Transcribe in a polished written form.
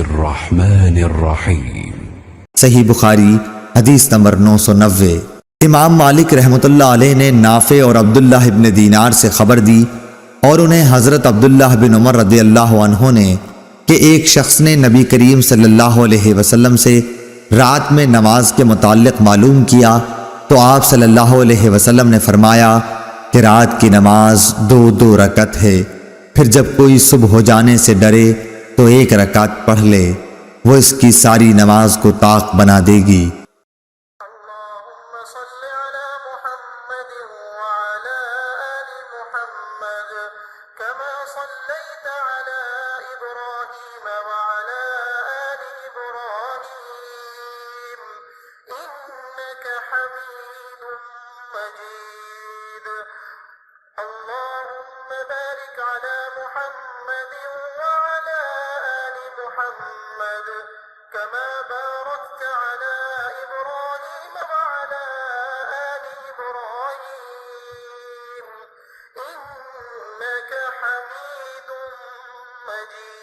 बिस्मिल्लाहिर्रहमानिर्रहीम। सही बुखारी हदीस नंबर 990। इमाम मालिक रहमतुल्लाह अलैह ने नाफे और अब्दुल्लाह इब्न दीनार से खबर दी और उन्हें हज़रत अब्दुल्लाह बिन उमर रज़ियल्लाहु अन्हु ने कि एक शख्स ने नबी करीम सल्लल्लाहु अलैहि वसल्लम से रात में नमाज के मुताल्लिक़ मालूम किया तो आप सल्लल्लाहु अलैहि वसल्लम ने फरमाया कि रात की नमाज 2-2 रकत है, फिर जब कोई सुबह हो जाने से डरे तो 1 रकात पढ़ ले, वो इसकी सारी नमाज को ताक बना देगी। كما باركت على إبراهيم وعلى آل إبراهيم إنك حميد مجيد।